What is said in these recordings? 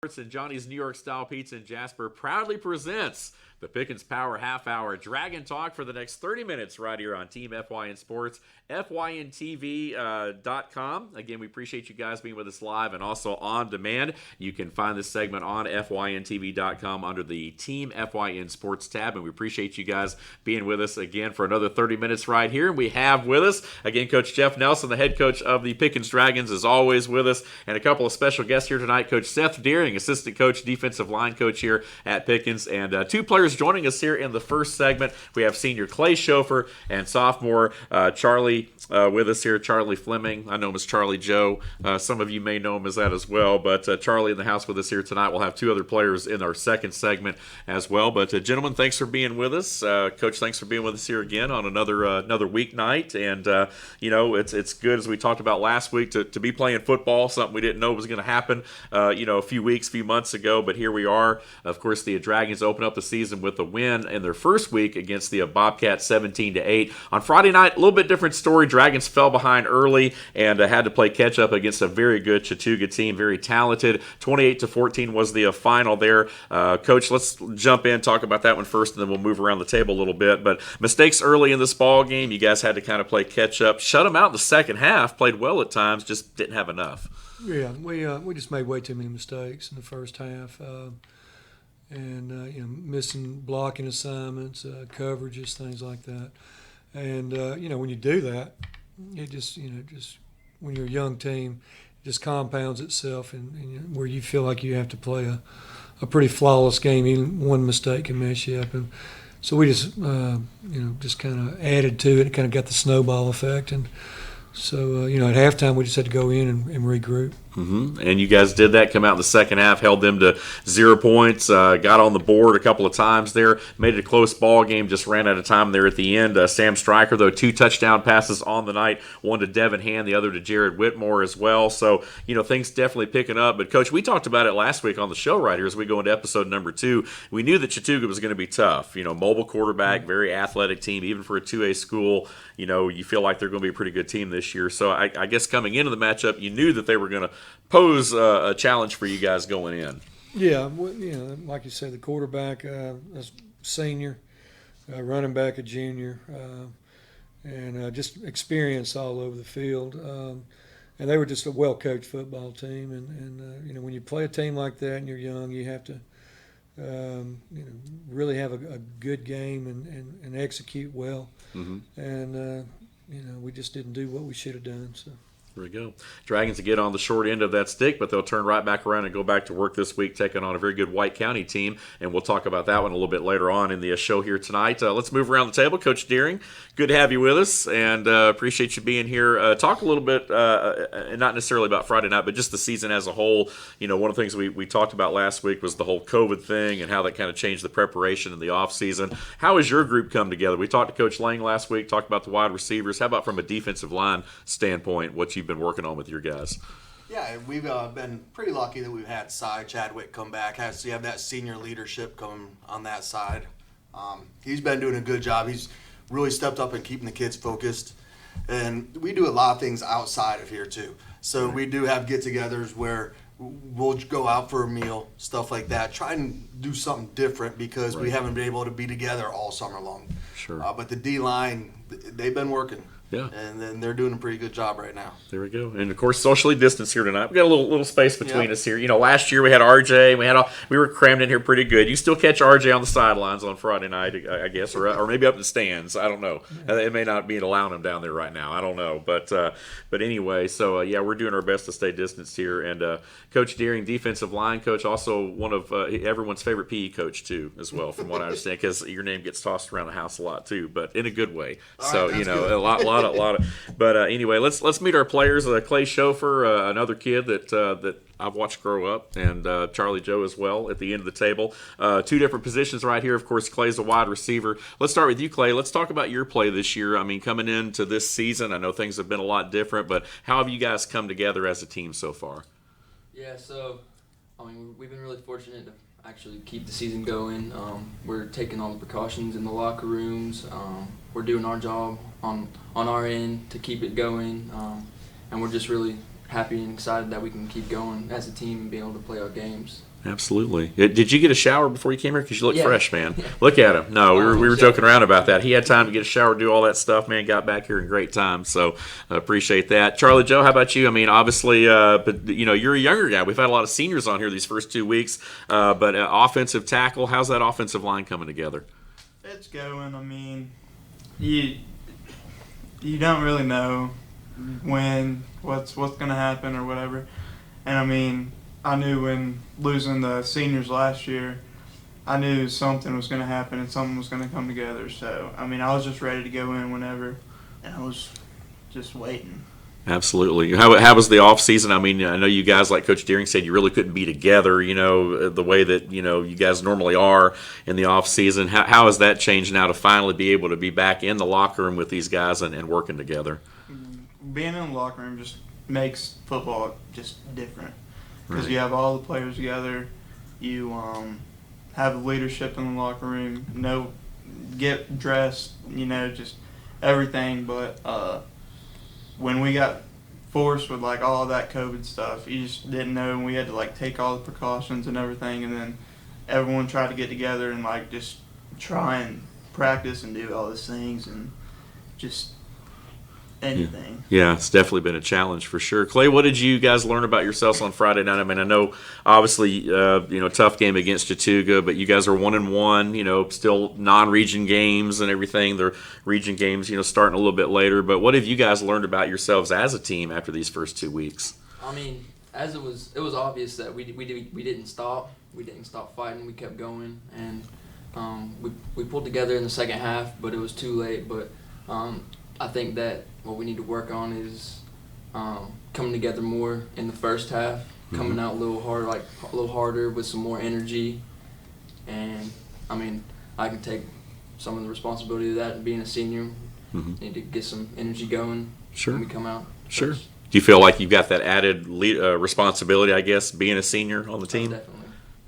And Johnny's New York Style Pizza in Jasper proudly presents the Pickens Power Half Hour Dragon Talk for the next 30 minutes right here on Team FYN Sports, FYNTV.com. Again, we appreciate you guys being with us live and also on demand. You can find this segment on FYNTV.com under the Team FYN Sports tab, and we appreciate you guys being with us again for another 30 minutes right here. And we have with us, again, Coach Jeff Nelson, the head coach of the Pickens Dragons, is always with us, and a couple of special guests here tonight, Coach Seth Eering, assistant coach, defensive line coach here at Pickens, and two players joining us here in the first segment. We have senior Clay Schofer and sophomore Charlie with us here, Charlie Fleming. I know him as Charlie Joe. Some of you may know him as that as well, but Charlie in the house with us here tonight. We'll have two other players in our second segment as well. But gentlemen, thanks for being with us. Coach, thanks for being with us here again on another weeknight. And it's good, as we talked about last week, to be playing football, something we didn't know was going to happen a few months ago, but here we are. Of course, the Dragons open up the season with a win in their first week against the Bobcats 17-8. On Friday night, a little bit different story. Dragons fell behind early and had to play catch up against a very good Chattooga team, very talented. 28-14 was the final there. Coach, let's jump in, talk about that one first, and then we'll move around the table a little bit. But mistakes early in this ball game, you guys had to kind of play catch up. Shut them out in the second half, played well at times, just didn't have enough. Yeah, we just made way too many mistakes in the first half, missing blocking assignments, coverages, things like that. And when you do that, it just when you're a young team, it just compounds itself, and where you feel like you have to play a pretty flawless game. Even one mistake can mess you up, and so we just just kind of added to it. It kind of got the snowball effect, and so at halftime we just had to go in and regroup. Mm-hmm. And you guys did that, come out in the second half, held them to 0 points, got on the board a couple of times there, made it a close ball game, just ran out of time there at the end. Sam Stryker, though, 2 touchdown passes on the night, one to Devin Hand, the other to Jared Whitmore as well. So, things definitely picking up. But, Coach, we talked about it last week on the show right here as we go into episode number 2. We knew that Chattooga was going to be tough. Mobile quarterback, very athletic team, even for a 2A school. You feel like they're going to be a pretty good team this year. So I guess coming into the matchup, you knew that they were going to pose a challenge for you guys going in. Yeah, like you said, the quarterback, a senior, running back, a junior, and just experience all over the field. And they were just a well-coached football team. And when you play a team like that and you're young, you have to really have a good game and execute well. Mm-hmm. And we just didn't do what we should have done. So. There we go. Dragons to get on the short end of that stick, but they'll turn right back around and go back to work this week, taking on a very good White County team, and we'll talk about that one a little bit later on in the show here tonight. Let's move around the table. Coach Eering, good to have you with us, and appreciate you being here. Talk a little bit, and not necessarily about Friday night, but just the season as a whole. One of the things we talked about last week was the whole COVID thing and how that kind of changed the preparation in the offseason. How has your group come together? We talked to Coach Lang last week, talked about the wide receivers. How about from a defensive line standpoint, what you've been working on with your guys? Yeah, we've been pretty lucky that we've had Cy Chadwick come back. You have that senior leadership come on that side. He's been doing a good job. He's really stepped up and keeping the kids focused. And we do a lot of things outside of here too. So we do have get-togethers where we'll go out for a meal, stuff like that. Try and do something different because we haven't been able to be together all summer long. Sure. But the D-line, they've been working. Yeah. And then they're doing a pretty good job right now. There we go. And, of course, socially distanced here tonight. We got a little space between us here. Last year we had RJ. We were crammed in here pretty good. You still catch RJ on the sidelines on Friday night, I guess, or maybe up in the stands. I don't know. It may not be allowing him down there right now. I don't know. But anyway, so, we're doing our best to stay distanced here. And Coach Eering, defensive line coach, also one of everyone's favorite PE coach, too, as well, from what I understand, because your name gets tossed around the house a lot, too, but in a good way. All right, good. A lot of. But anyway, let's meet our players. Clay Schofer, another kid that I've watched grow up, and Charlie Joe as well at the end of the table. 2 different positions right here. Of course, Clay's a wide receiver. Let's start with you, Clay. Let's talk about your play this year. I mean, coming into this season, I know things have been a lot different, but how have you guys come together as a team so far? Yeah, so we've been really fortunate to actually keep the season going. We're taking all the precautions in the locker rooms. We're doing our job on our end to keep it going, and we're just really happy and excited that we can keep going as a team and be able to play our games. Absolutely. Did you get a shower before you came here? Because you look fresh, man. Yeah. Look at him. No, we were Yeah. joking around about that. He had time to get a shower, do all that stuff, man. Got back here in great time, so appreciate that. Charlie Joe, how about you? I mean, obviously, but you're a younger guy. We've had a lot of seniors on here these first 2 weeks, but offensive tackle, how's that offensive line coming together? It's going. I mean, you don't really know when what's going to happen or whatever, and I mean, I knew when losing the seniors last year, I knew something was going to happen and something was going to come together. So, I mean, I was just ready to go in whenever, and I was just waiting. Absolutely. How was the off season? I mean, I know you guys, like Coach Eering said, you really couldn't be together, the way that, you guys normally are in the off season. How has that changed now to finally be able to be back in the locker room with these guys and working together? Being in the locker room just makes football just different. Because Right. you have all the players together, you have leadership in the locker room, get dressed, just everything. But when we got forced with like all that COVID stuff, you just didn't know, and we had to like take all the precautions and everything, and then everyone tried to get together and like just try and practice and do all these things and just anything. Yeah, it's definitely been a challenge for sure. Clay, what did you guys learn about yourselves on Friday night? I mean, I know obviously, tough game against Chattooga, but you guys are 1-1. Still non-region games and everything. The region games, starting a little bit later. But what have you guys learned about yourselves as a team after these first 2 weeks? I mean, as it was obvious that we didn't stop. We didn't stop fighting. We kept going, and we pulled together in the second half, but it was too late. But I think that what we need to work on is coming together more in the first half, coming out a little harder with some more energy. And I mean, I can take some of the responsibility of that. Being a senior, need to get some energy going Sure. when we come out. Sure. First. Do you feel like you've got that added responsibility, I guess, being a senior on the team? Definitely.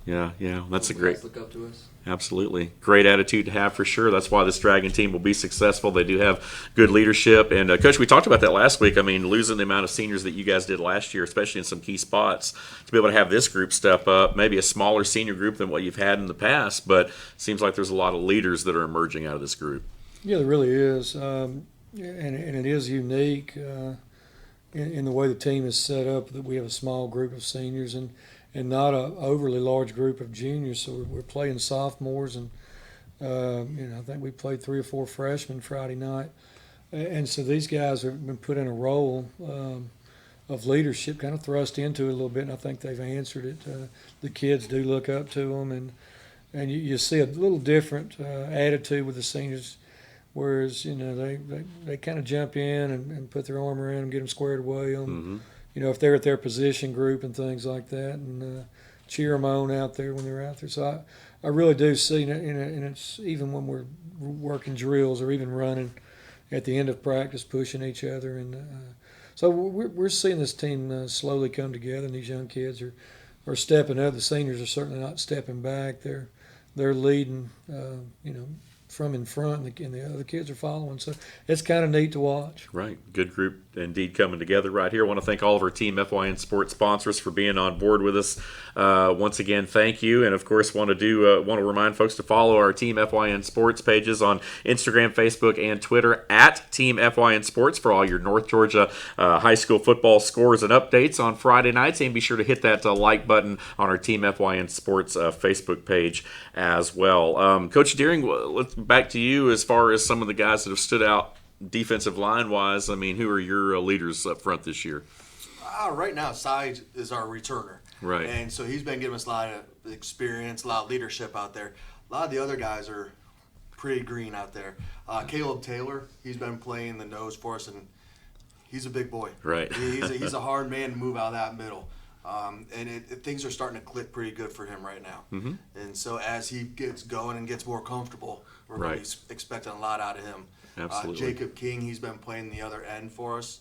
Yeah, that's a People great. guys look up to us. Absolutely. Great attitude to have for sure. That's why this Dragon team will be successful. They do have good leadership. And, Coach, we talked about that last week. I mean, losing the amount of seniors that you guys did last year, especially in some key spots, to be able to have this group step up, maybe a smaller senior group than what you've had in the past, but it seems like there's a lot of leaders that are emerging out of this group. Yeah, there really is, and it is unique in the way the team is set up. That we have a small group of seniors and not a overly large group of juniors. So we're playing sophomores, and I think we played 3 or 4 freshmen Friday night, and so these guys have been put in a role of leadership, kind of thrust into it a little bit, and I think they've answered it. The kids do look up to them, and you see a little different attitude with the seniors. Whereas, they kind of jump in and put their arm around them, get them squared away on, if they're at their position group and things like that, and cheer them on out there when they're out there. So I really do see, and it's even when we're working drills or even running at the end of practice, pushing each other. And so we're seeing this team slowly come together, and these young kids are stepping up. The seniors are certainly not stepping back. They're leading, from in front, and the other kids are following. So it's kind of neat to watch. Right. Good group indeed coming together right here. I want to thank all of our Team FYN Sports sponsors for being on board with us. Once again, thank you. And, of course, want to remind folks to follow our Team FYN Sports pages on Instagram, Facebook, and Twitter at Team FYN Sports for all your North Georgia high school football scores and updates on Friday nights. And be sure to hit that like button on our Team FYN Sports Facebook page as well. Coach Deering, let's back to you as far as some of the guys that have stood out defensive line wise. I mean, who are your leaders up front this year? Right now, Side is our returner. Right. And so he's been giving us a lot of experience, a lot of leadership out there. A lot of the other guys are pretty green out there. Caleb Taylor, he's been playing the nose for us, and he's a big boy. Right. He's a hard man to move out of that middle. And things are starting to click pretty good for him right now. Mm-hmm. And so as he gets going and gets more comfortable, we're going to be expecting a lot out of him. Absolutely. Jacob King, he's been playing the other end for us.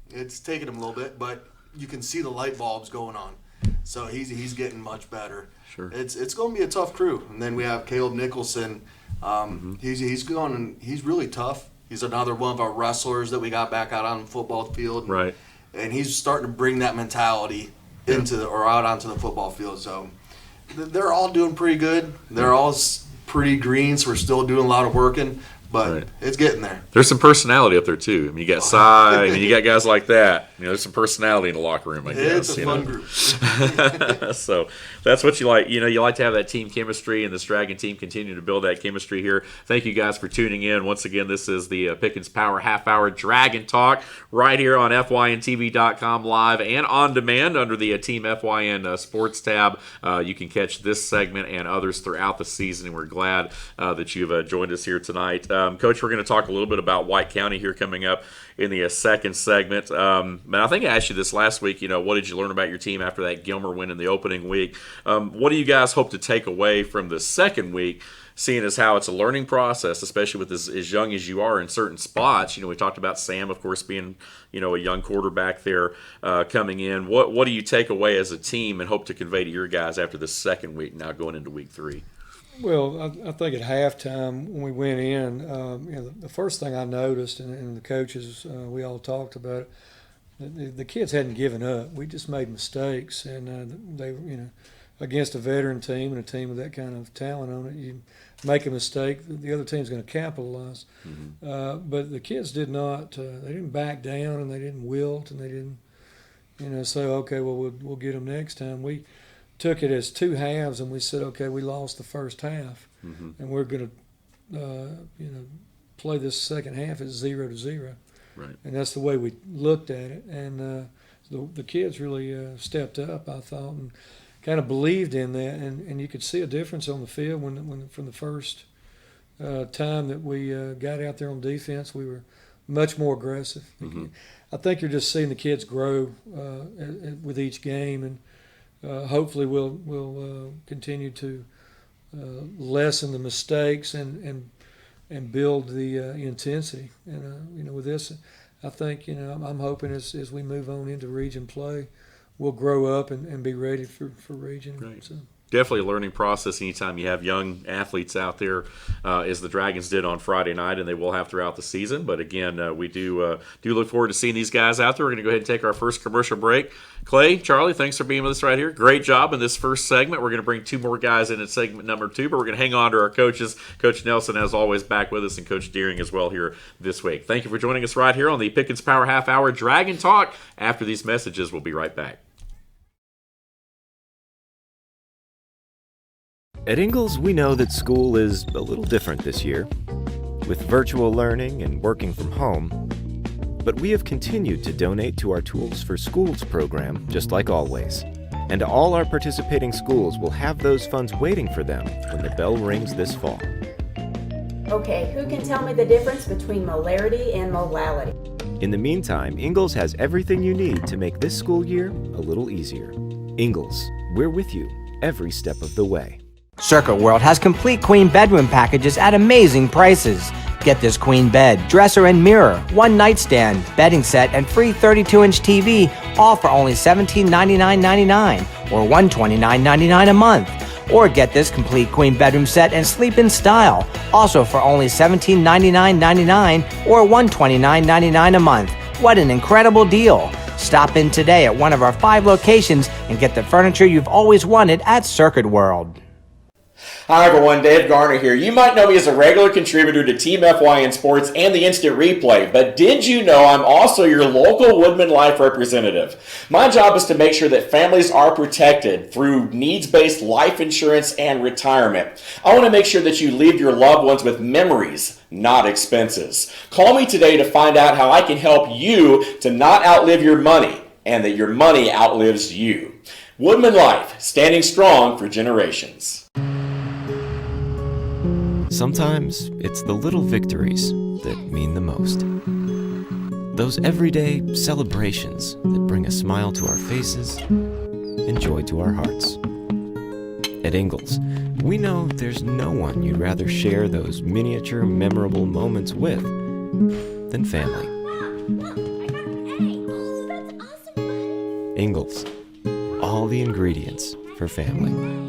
It's taken him a little bit, but you can see the light bulbs going on. So he's getting much better. Sure. It's going to be a tough crew. And then we have Caleb Nicholson. He's going, and he's really tough. He's another one of our wrestlers that we got back out on the football field. Right. And he's starting to bring that mentality or out onto the football field. So they're all doing pretty good. They're all pretty green, so we're still doing a lot of working. But it's getting there. There's some personality up there too. I mean, you got Cy, and you got guys like that. There's some personality in the locker room. I guess It's a fun group. So that's what you like. You like to have that team chemistry, and this Dragon team continue to build that chemistry here. Thank you guys for tuning in. Once again, this is the Pickens Power Half Hour Dragon Talk right here on FYNTV.com live and on demand under the Team FYN Sports tab. You can catch this segment and others throughout the season, and we're glad that you've joined us here tonight. Coach, we're going to talk a little bit about White County here coming up in the second segment. But I think I asked you this last week, what did you learn about your team after that Gilmer win in the opening week? What do you guys hope to take away from the second week, seeing as how it's a learning process, especially with as young as you are in certain spots? We talked about Sam, of course, being, a young quarterback there coming in. What do you take away as a team and hope to convey to your guys after the second week, now going into week 3? Well, I think at halftime when we went in, the first thing I noticed, and the coaches, we all talked about it, the kids hadn't given up. We just made mistakes, and they, against a veteran team and a team with that kind of talent on it, you make a mistake, the other team's going to capitalize. Mm-hmm. But the kids did not. They didn't back down, and they didn't wilt, and they didn't, say, okay, well, we'll get them next time. We took it as 2 halves, and we said, okay, we lost the first half, mm-hmm. and we're going to, play this second half at 0-0. Right. And that's the way we looked at it. And the kids really stepped up, I thought, and kind of believed in that. And you could see a difference on the field when from the first time that we got out there on defense, we were much more aggressive. Mm-hmm. I think you're just seeing the kids grow with each game, and hopefully we'll continue to lessen the mistakes and build the intensity. And with this, I think I'm hoping as we move on into region play, we'll grow up and be ready for region. Right. So. Definitely a learning process anytime you have young athletes out there, as the Dragons did on Friday night, and they will have throughout the season. But again, we do look forward to seeing these guys out there. We're going to go ahead and take our first commercial break. Clay, Charlie, thanks for being with us right here. Great job in this first segment. We're going to bring 2 more guys in at segment number 2, but we're going to hang on to our coaches. Coach Nelson, as always, back with us, and Coach Deering as well here this week. Thank you for joining us right here on the Pickens Power Half Hour Dragon Talk. After these messages, we'll be right back. At Ingalls, we know that school is a little different this year, with virtual learning and working from home. But we have continued to donate to our Tools for Schools program, just like always. And all our participating schools will have those funds waiting for them when the bell rings this fall. Okay, who can tell me the difference between molarity and molality? In the meantime, Ingalls has everything you need to make this school year a little easier. Ingalls, we're with you every step of the way. Circuit World has complete queen bedroom packages at amazing prices. Get this queen bed, dresser and mirror, 1 nightstand, bedding set, and free 32-inch TV, all for only $1799.99 or $129.99 a month. Or get this complete queen bedroom set and sleep in style, also for only $1799.99 or $129.99 a month. What an incredible deal! Stop in today at one of our 5 locations and get the furniture you've always wanted at Circuit World. Hi everyone, Dave Garner here. You might know me as a regular contributor to Team FYN Sports and the Instant Replay, but did you know I'm also your local Woodman Life representative? My job is to make sure that families are protected through needs-based life insurance and retirement. I want to make sure that you leave your loved ones with memories, not expenses. Call me today to find out how I can help you to not outlive your money and that your money outlives you. Woodman Life, standing strong for generations. Sometimes it's the little victories that mean the most. Those everyday celebrations that bring a smile to our faces and joy to our hearts. At Ingalls, we know there's no one you'd rather share those miniature memorable moments with than family. Ingalls, all the ingredients for family.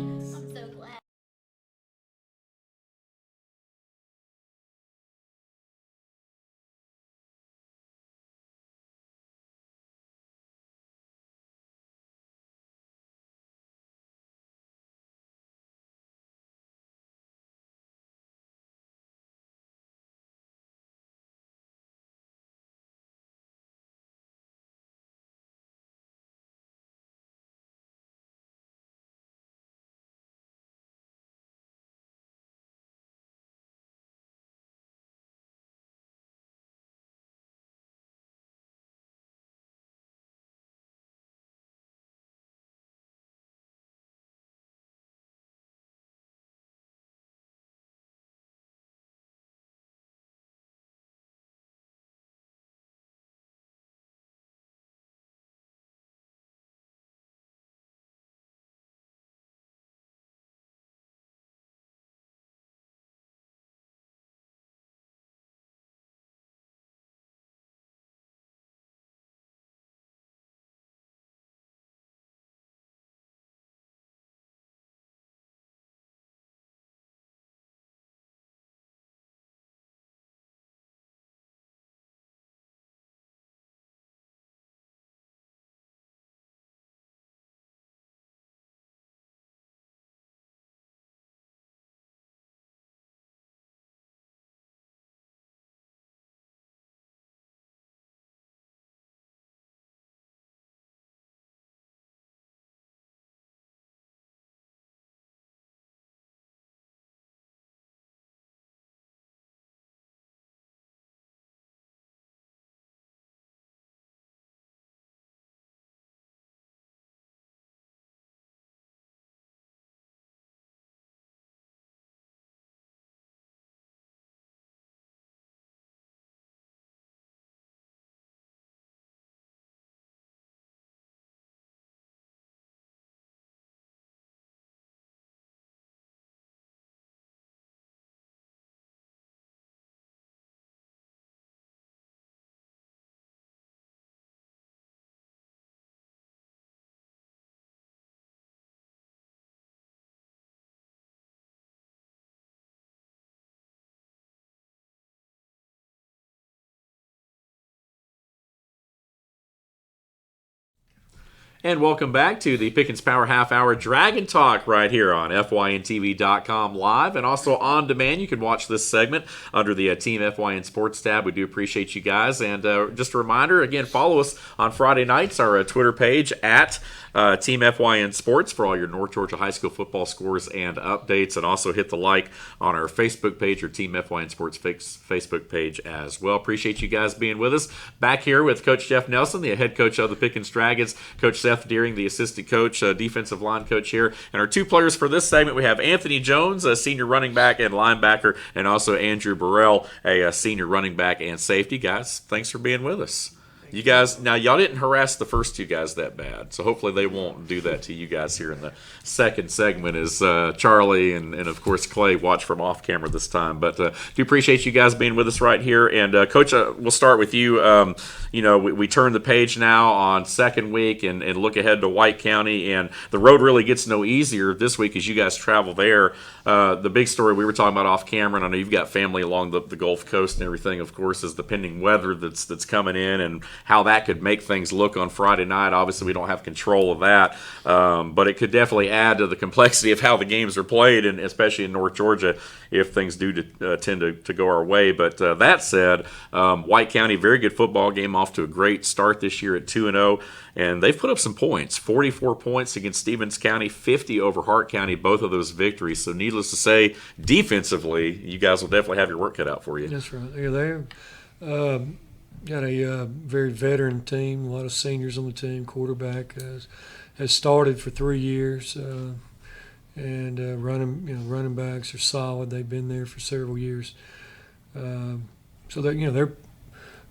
And welcome back to the Pickens Power Half Hour Dragon Talk right here on FYNTV.com live and also on demand. You can watch this segment under the Team FYN Sports tab. We do appreciate you guys. And just a reminder, again, follow us on Friday nights, our Twitter page at Team FYN Sports for all your North Georgia high school football scores and updates. And also hit the like on our Facebook page or Team FYN Sports Facebook page as well. Appreciate you guys being with us. Back here with Coach Jeff Nelson, the head coach of the Pickens Dragons, Coach Seth Eering, the assistant coach, defensive line coach here. And our two players for this segment, we have Anthony Jones, a senior running back and linebacker, and also Andrew Burrell, a senior running back and safety. Guys, thanks for being with us. You guys, now y'all didn't harass the first two guys that bad, so hopefully they won't do that to you guys here in the second segment as Charlie and of course Clay watch from off camera this time. But do appreciate you guys being with us right here. And Coach, we'll start with you. We turn the page now on second week and look ahead to White County, and the road really gets no easier this week as you guys travel there. The big story we were talking about off camera, and I know you've got family along the Gulf Coast and everything, of course, is the pending weather that's coming in and how that could make things look on Friday night. Obviously, we don't have control of that, but it could definitely add to the complexity of how the games are played, and especially in North Georgia if things do tend to go our way. But that said, White County, very good football game, off to a great start this year at 2-0, and they've put up some points, 44 points against Stevens County, 50 over Hart County, both of those victories. So needless to say, defensively, you guys will definitely have your work cut out for you. That's right. Yeah, they're got a very veteran team, a lot of seniors on the team. Quarterback has started for 3 years, and running backs are solid. They've been there for several years, so they're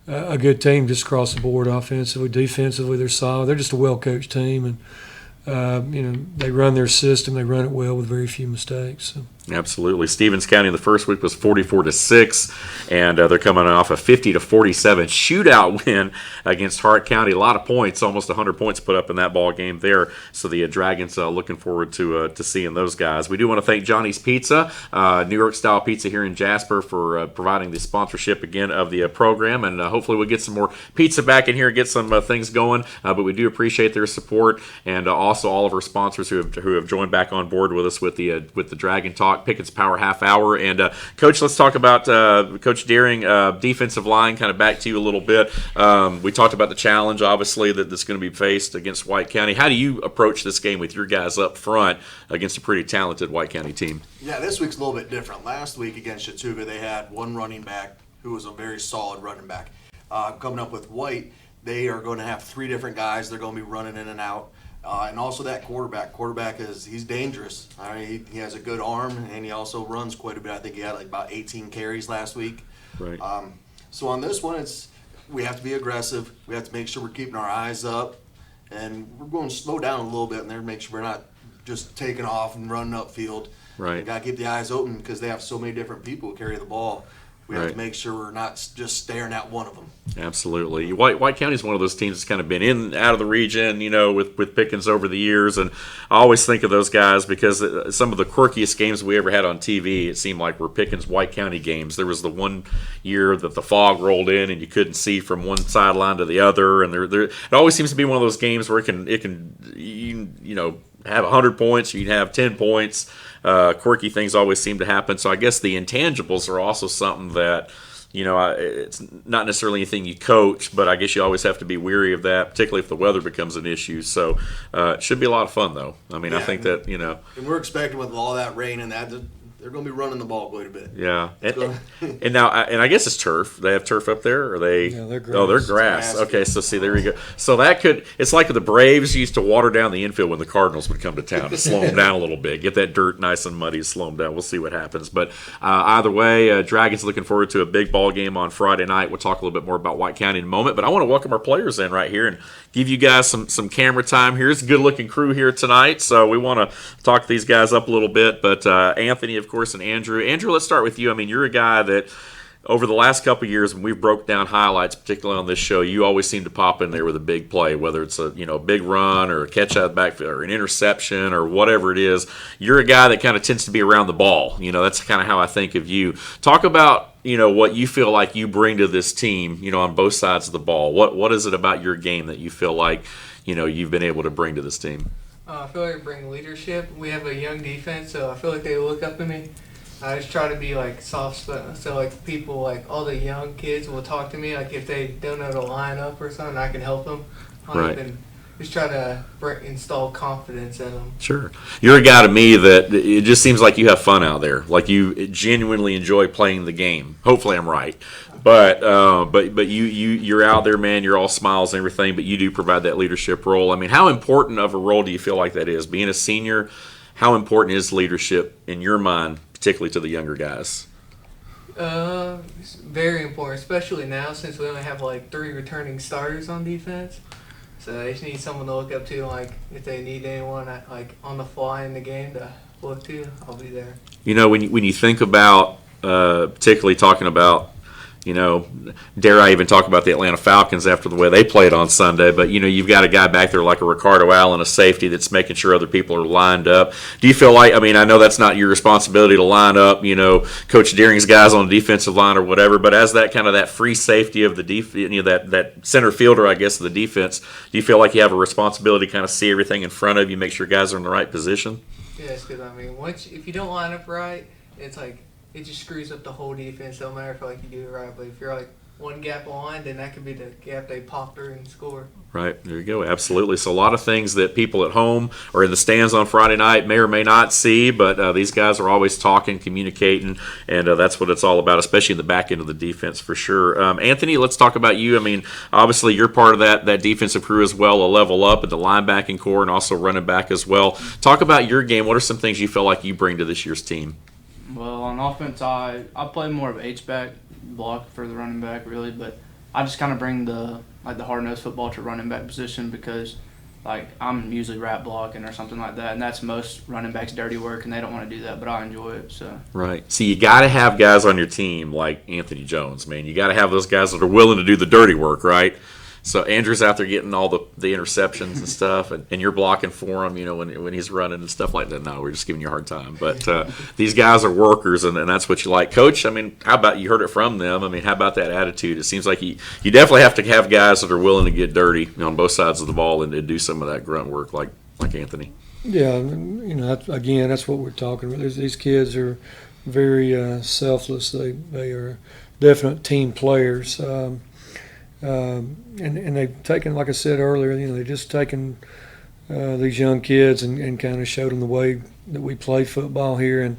a good team just across the board, offensively, defensively. They're solid. They're just a well-coached team, and they run their system. They run it well with very few mistakes. So. Absolutely. Stevens County in the first week was 44-6, and they're coming off a 50-47 shootout win against Hart County. A lot of points, almost 100 points put up in that ball game there. So the Dragons looking forward to seeing those guys. We do want to thank Johnny's Pizza, New York style pizza here in Jasper, for providing the sponsorship again of the program, and hopefully we'll get some more pizza back in here and get some things going. But we do appreciate their support, and also all of our sponsors who have joined back on board with us with the Dragon Talk Pickens Power Half Hour. And Coach, let's talk about Coach Eering, defensive line, kind of back to you a little bit. We talked about the challenge, obviously, that's going to be faced against White County. How do you approach this game with your guys up front against a pretty talented White County team? Yeah, this week's a little bit different. Last week against Chattooga, they had one running back who was a very solid running back. Coming up with White, they are going to have three different guys. They're going to be running in and out. And also that quarterback. He's dangerous. I mean, he has a good arm, and he also runs quite a bit. I think he had about 18 carries last week. Right. So on this one, we have to be aggressive. We have to make sure we're keeping our eyes up, and we're going to slow down a little bit in there to make sure we're not just taking off and running upfield. Right. We got to keep the eyes open because they have so many different people who carry the ball. We have to make sure we're not just staring at one of them. Absolutely. White County is one of those teams that's kind of been in and out of the region, with Pickens over the years. And I always think of those guys because some of the quirkiest games we ever had on TV, it seemed like, were Pickens White County games. There was the one year that the fog rolled in and you couldn't see from one sideline to the other. And it always seems to be one of those games where it can have 100 points, you can have 10 points. Quirky things always seem to happen. So I guess the intangibles are also something that, it's not necessarily anything you coach, but I guess you always have to be wary of that, particularly if the weather becomes an issue. So it should be a lot of fun, though. I mean, I think that, And we're expecting with all that rain and that, they're going to be running the ball quite a bit. Yeah. And now, I guess it's turf. They have turf up there? Or they? Yeah, they're grass. Oh, they're grass. Okay, so see, there you go. So it's like the Braves used to water down the infield when the Cardinals would come to town to slow them down a little bit. Get that dirt nice and muddy, slow them down. We'll see what happens. But either way, Dragons looking forward to a big ball game on Friday night. We'll talk a little bit more about White County in a moment. But I want to welcome our players in right here and give you guys some camera time here. It's a good-looking crew here tonight, so we want to talk these guys up a little bit. But Anthony, of course, and Andrew, let's start with you. I mean, you're a guy that over the last couple of years when we've broke down highlights, particularly on this show, you always seem to pop in there with a big play, whether it's a big run or a catch out of the backfield or an interception or whatever it is. You're a guy that kind of tends to be around the ball. That's kind of how I think of you. Talk about what you feel like you bring to this team, on both sides of the ball. What is it about your game that you feel like you've been able to bring to this team? I feel like I bring leadership. We have a young defense, so I feel like they look up to me. I just try to be like soft spoken, so like people, like all the young kids will talk to me. Like if they don't know to line up or something, I can help them. Right. And just try to install confidence in them. Sure. You're a guy to me that it just seems like you have fun out there. Like you genuinely enjoy playing the game. Hopefully I'm right. But you're out there, man. You're all smiles and everything, but you do provide that leadership role. I mean, how important of a role do you feel like that is? Being a senior, how important is leadership in your mind, particularly to the younger guys? It's very important, especially now since we only have like 3 returning starters on defense. So they just need someone to look up to, like if they need anyone like on the fly in the game to look to, I'll be there. When you think about, particularly talking about, dare I even talk about the Atlanta Falcons after the way they played on Sunday, but you've got a guy back there like a Ricardo Allen, a safety that's making sure other people are lined up. Do you feel like, I know that's not your responsibility to line up, Coach Deering's guys on the defensive line or whatever, but as that kind of that free safety of the that center fielder, I guess, of the defense, do you feel like you have a responsibility to kind of see everything in front of you, make sure guys are in the right position? Yes, because if you don't line up right, it's like it just screws up the whole defense. No matter if like you do it right, but if you're like one gap behind, then that could be the gap they pop through and score. Right, there you go, absolutely. So a lot of things that people at home or in the stands on Friday night may or may not see, but these guys are always talking, communicating, and that's what it's all about, especially in the back end of the defense for sure. Anthony, let's talk about you. Obviously you're part of that defensive crew as well, a level up at the linebacking core and also running back as well. Talk about your game. What are some things you feel like you bring to this year's team? Well, on offense, I play more of H-back, block for the running back, really, but I just kind of bring the hard-nosed football to running back position because, I'm usually wrap blocking or something like that, and that's most running backs' dirty work, and they don't want to do that, but I enjoy it. So right. So you got to have guys on your team like Anthony Jones, man. You got to have those guys that are willing to do the dirty work, right? So Andrew's out there getting all the interceptions and stuff, and you're blocking for him, when he's running and stuff like that. No, we're just giving you a hard time. But these guys are workers, and that's what you like. Coach, how about you heard it from them? How about that attitude? It seems like you definitely have to have guys that are willing to get dirty on both sides of the ball and do some of that grunt work like Anthony. Yeah, again, that's what we're talking about. These kids are very selfless. They are definite team players. And they've taken, like I said earlier, they've just taken these young kids and kind of showed them the way that we play football here, and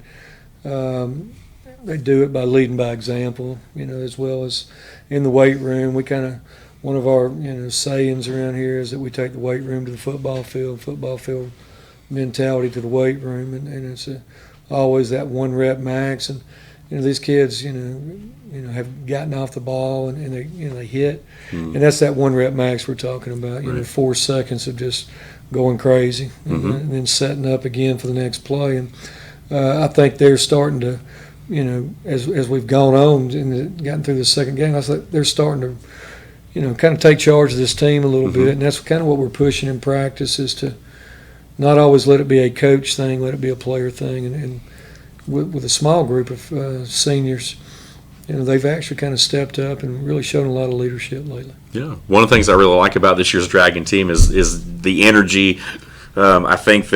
they do it by leading by example, as well as in the weight room. We kind of, one of our sayings around here is that we take the weight room to the football field mentality to the weight room, and it's always that 1 rep max. And these kids, have gotten off the ball and they hit, and that's that 1 rep max we're talking about. Right. 4 seconds of just going crazy, and then setting up again for the next play. And I think they're starting to, as we've gone on and gotten through the second game, I think they're starting to, kind of take charge of this team a little bit, and that's kind of what we're pushing in practice, is to not always let it be a coach thing, let it be a player thing, and with a small group of seniors, they've actually kind of stepped up and really shown a lot of leadership lately. Yeah, one of the things I really like about this year's Dragon team is the energy. I think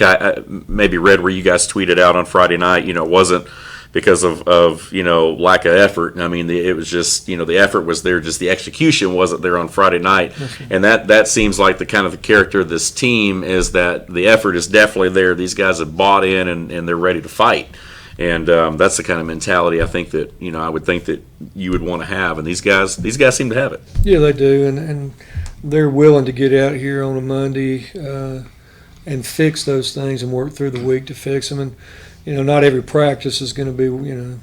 I maybe read where you guys tweeted out on Friday night. It wasn't because of lack of effort. It was just the effort was there, just the execution wasn't there on Friday night. And that seems like the kind of the character of this team is that the effort is definitely there. These guys have bought in and they're ready to fight. And that's the kind of mentality I think that I would think that you would want to have, and these guys seem to have it. Yeah, they do, and they're willing to get out here on a Monday and fix those things and work through the week to fix them. And not every practice is going to be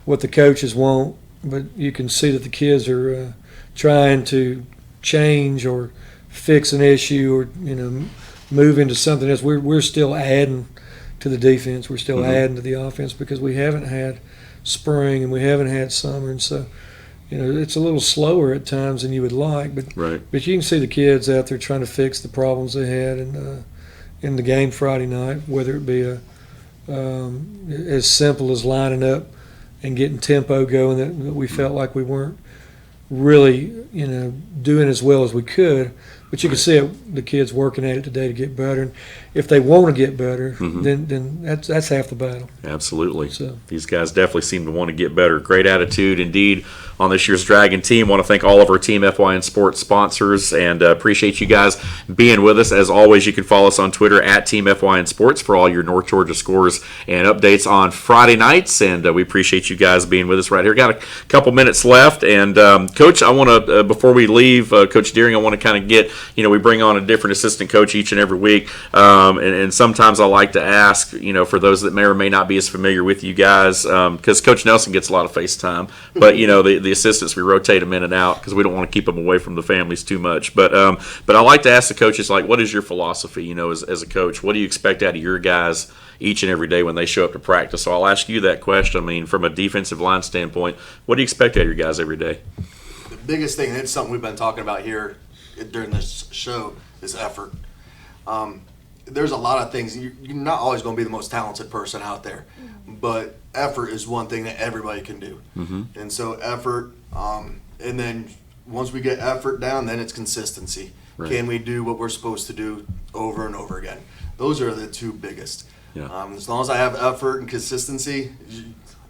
what the coaches want, but you can see that the kids are trying to change or fix an issue or move into something else. We're still adding to the defense. We're still adding to the offense because we haven't had spring and we haven't had summer, and so it's a little slower at times than you would like. But right. But you can see the kids out there trying to fix the problems they had in the game Friday night, whether it be as simple as lining up and getting tempo going that we felt like we weren't really doing as well as we could. But you can see the kids working at it today to get better. And if they want to get better, then that's half the battle. Absolutely. So these guys definitely seem to want to get better. Great attitude indeed on this year's Dragon team. Want to thank all of our Team FYN Sports sponsors and appreciate you guys being with us. As always, you can follow us on Twitter at Team FYN Sports for all your North Georgia scores and updates on Friday nights. And we appreciate you guys being with us right here. Got a couple minutes left. And Coach, I want to, before we leave, Coach Deering, I want to kind of get, we bring on a different assistant coach each and every week. And sometimes I like to ask, for those that may or may not be as familiar with you guys, because Coach Nelson gets a lot of FaceTime, but the assistants, we rotate them in and out because we don't want to keep them away from the families too much. But I like to ask the coaches, like, what is your philosophy, as a coach? What do you expect out of your guys each and every day when they show up to practice? So I'll ask you that question. I mean, from a defensive line standpoint, what do you expect out of your guys every day? The biggest thing, and it's something we've been talking about here during this show, is effort. There's a lot of things. You're not always going to be the most talented person out there, but effort is one thing that everybody can do. And so effort, and then once we get effort down, then it's consistency. Right. Can we do what we're supposed to do over and over again? Those are the two biggest. Yeah. As long as I have effort and consistency,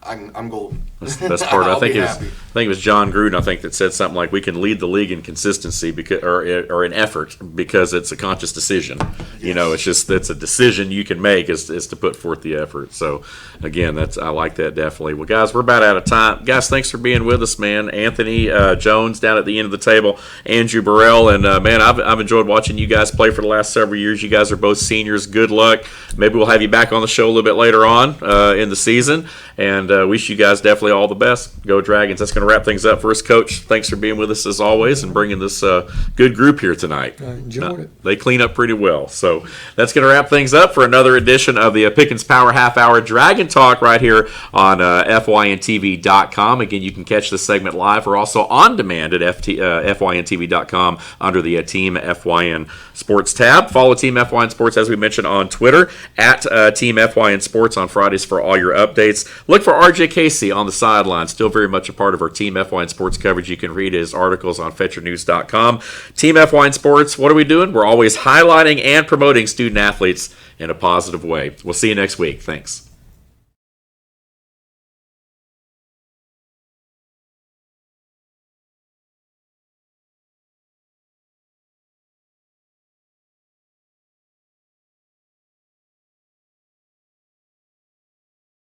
I'm golden. That's part. I I'll think be it was. happy. I think it was John Gruden. I think that said something like, "We can lead the league in consistency because, or in effort, because it's a conscious decision. Yes. It's a decision you can make is to put forth the effort." So, again, I like that definitely. Well, guys, we're about out of time. Guys, thanks for being with us, man. Anthony Jones down at the end of the table, Andrew Burrell, and man, I've enjoyed watching you guys play for the last several years. You guys are both seniors. Good luck. Maybe we'll have you back on the show a little bit later on in the season. And wish you guys definitely all the best. Go Dragons. That's going to wrap things up for us, Coach. Thanks for being with us as always and bringing this good group here tonight. I enjoyed it. They clean up pretty well. So that's going to wrap things up for another edition of the Pickens Power Half Hour Dragon Talk right here on FYNTV.com. Again, you can catch this segment live or also on demand at FYNTV.com under the Team FYN Sports tab. Follow Team FYN Sports, as we mentioned, on Twitter at Team FYN Sports on Fridays for all your updates. Look for RJ Casey on the sideline, still very much a part of our Team FYN Sports coverage. You can read his articles on Fetchyournews.com. Team FYN Sports, what are we doing? We're always highlighting and promoting student athletes in a positive way. We'll see you next week. Thanks.